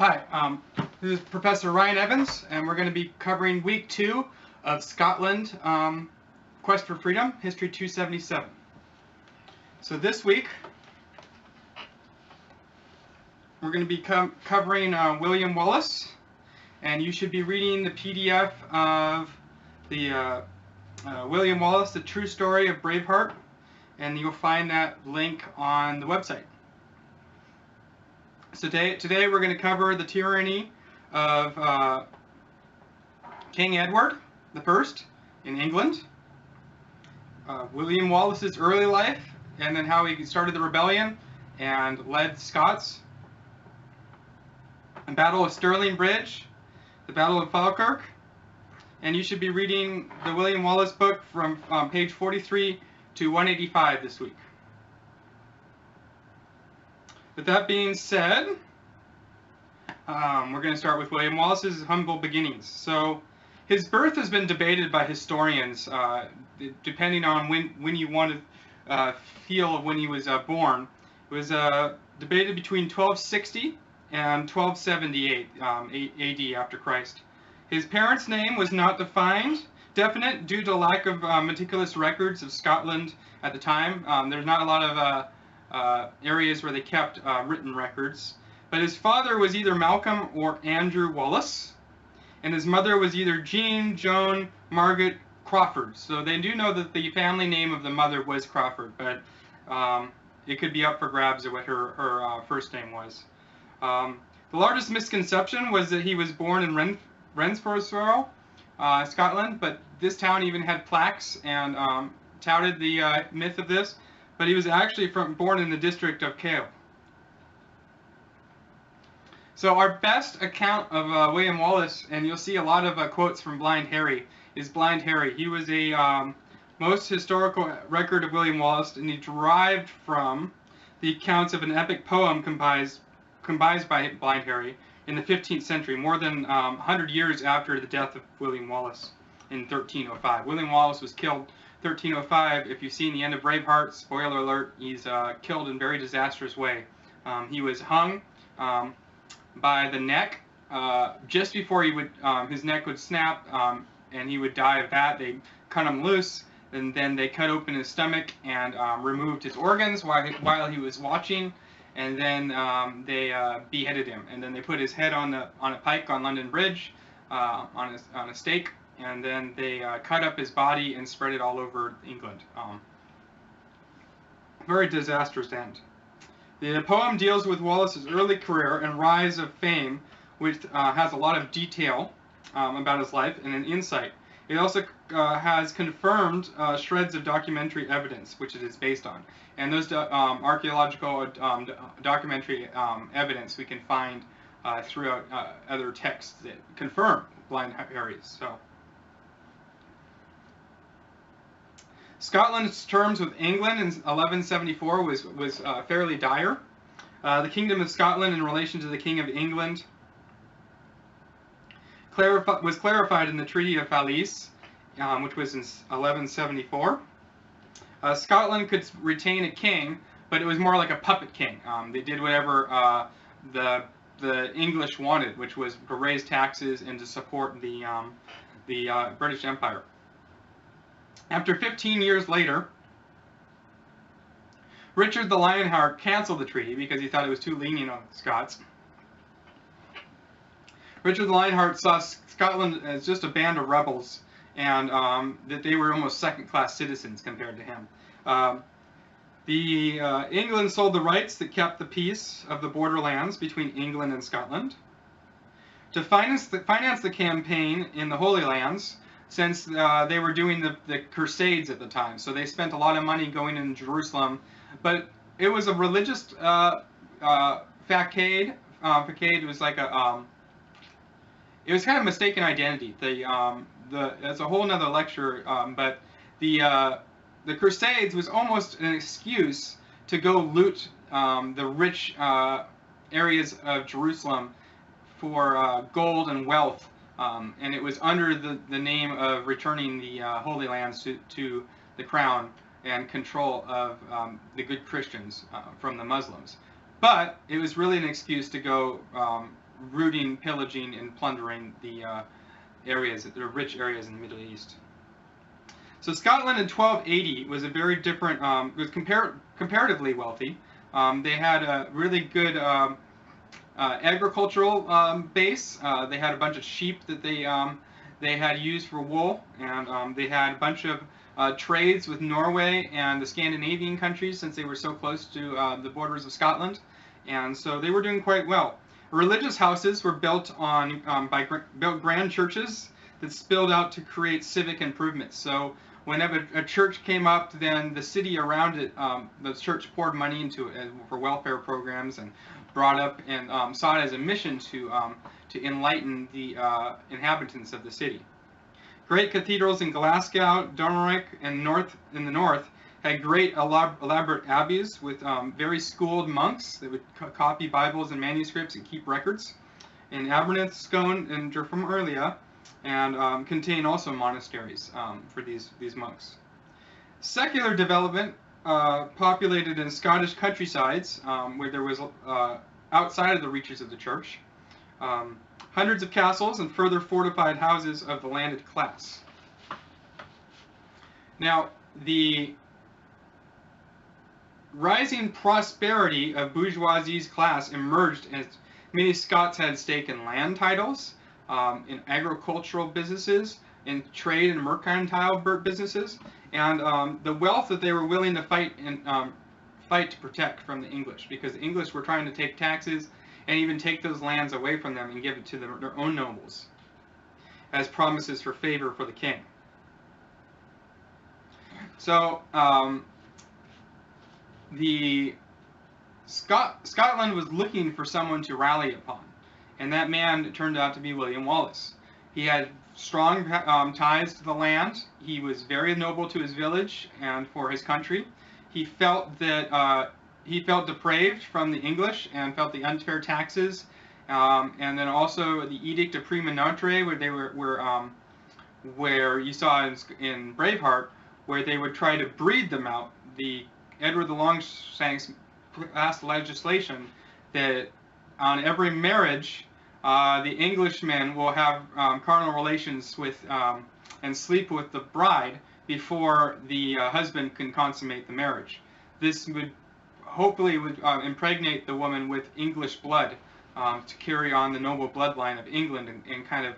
Hi, this is Professor Ryan Evans, and we're going to be covering Week 2 of Scotland Quest for Freedom, History 277. So this week, we're going to be covering William Wallace, and you should be reading the PDF of the William Wallace, The True Story of Braveheart, and you'll find that link on the website. So today we're going to cover the tyranny of King Edward I in England, William Wallace's early life, and then how he started the rebellion and led Scots, the Battle of Stirling Bridge, the Battle of Falkirk, and you should be reading the William Wallace book from page 43 to 185 this week. With that being said, we're going to start with William Wallace's humble beginnings. So, his birth has been debated by historians, depending on when you want to feel of when he was born. It was debated between 1260 and 1278 AD after Christ. His parents' name was not definite due to lack of meticulous records of Scotland at the time. There's not a lot of areas where they kept written records. But his father was either Malcolm or Andrew Wallace, and his mother was either Jean, Joan, Margaret Crawford. So they do know that the family name of the mother was Crawford, but it could be up for grabs of what her first name was. The largest misconception was that he was born in Renfrewshire, Scotland, but this town even had plaques and touted the myth of this. But he was actually born in the district of Cale. So our best account of William Wallace, and you'll see a lot of quotes from Blind Harry, is Blind Harry. He was a most historical record of William Wallace, and he derived from the accounts of an epic poem comprised by Blind Harry in the 15th century, more than 100 years after the death of William Wallace in 1305. William Wallace was killed 1305. If you've seen the end of Braveheart, spoiler alert, he's killed in a very disastrous way. He was hung by the neck just before he would his neck would snap and he would die of that. They cut him loose, and then they cut open his stomach and removed his organs while he was watching, and then they beheaded him, and then they put his head on a pike on London Bridge on a stake, and then they cut up his body and spread it all over England. Very disastrous end. The poem deals with Wallace's early career and rise of fame, which has a lot of detail about his life and an insight. It also has confirmed shreds of documentary evidence, which it is based on. And those archaeological documentary evidence we can find throughout other texts that confirm Blind Harry's. So, Scotland's terms with England in 1174 was fairly dire. The Kingdom of Scotland in relation to the King of England was clarified in the Treaty of Falaise, which was in 1174. Scotland could retain a king, but it was more like a puppet king. They did whatever the English wanted, which was to raise taxes and to support the British Empire. After 15 years later, Richard the Lionheart canceled the treaty because he thought it was too lenient on the Scots. Richard the Lionheart saw Scotland as just a band of rebels, and that they were almost second-class citizens compared to him. England sold the rights that kept the peace of the borderlands between England and Scotland. To finance the campaign in the Holy Lands, since they were doing the Crusades at the time. So they spent a lot of money going in Jerusalem. But it was a religious facade. Facade was like it was kind of mistaken identity. That's a whole nother lecture. But the Crusades was almost an excuse to go loot the rich areas of Jerusalem for gold and wealth. And it was under the name of returning the Holy Lands to the crown and control of the good Christians from the Muslims. But it was really an excuse to go looting, pillaging, and plundering the rich areas in the Middle East. So Scotland in 1280 was a very different, was comparatively wealthy. They had a really good agricultural base. They had a bunch of sheep that they had used for wool, and they had a bunch of trades with Norway and the Scandinavian countries, since they were so close to the borders of Scotland, and so they were doing quite well. Religious houses were built built grand churches that spilled out to create civic improvements. So whenever a church came up, then the city around it, the church poured money into it for welfare programs, and brought up and saw it as a mission to enlighten the inhabitants of the city. Great cathedrals in Glasgow, Donegal, and in the north had great elaborate abbeys with very schooled monks that would copy Bibles and manuscripts and keep records. In Aberneth, Scone, and Dunfermline, and contain also monasteries for these monks. Secular development populated in Scottish countrysides, where there was outside of the reaches of the church, hundreds of castles and further fortified houses of the landed class. Now, the rising prosperity of bourgeoisie's class emerged as many Scots had stake in land titles, in agricultural businesses, in trade and mercantile businesses, and the wealth that they were willing to fight to protect from the English, because the English were trying to take taxes and even take those lands away from them and give it to their own nobles as promises for favor for the king. So Scotland was looking for someone to rally upon, and that man turned out to be William Wallace. He had strong ties to the land. He was very noble to his village and for his country. He felt that he felt depraved from the English and felt the unfair taxes, and then also the Edict of Prima Nocere, where you saw in Braveheart, where they would try to breed them out. Edward the Longshanks passed legislation that on every marriage, the Englishmen will have carnal relations with and sleep with the bride before the husband can consummate the marriage. This would hopefully impregnate the woman with English blood to carry on the noble bloodline of England and kind of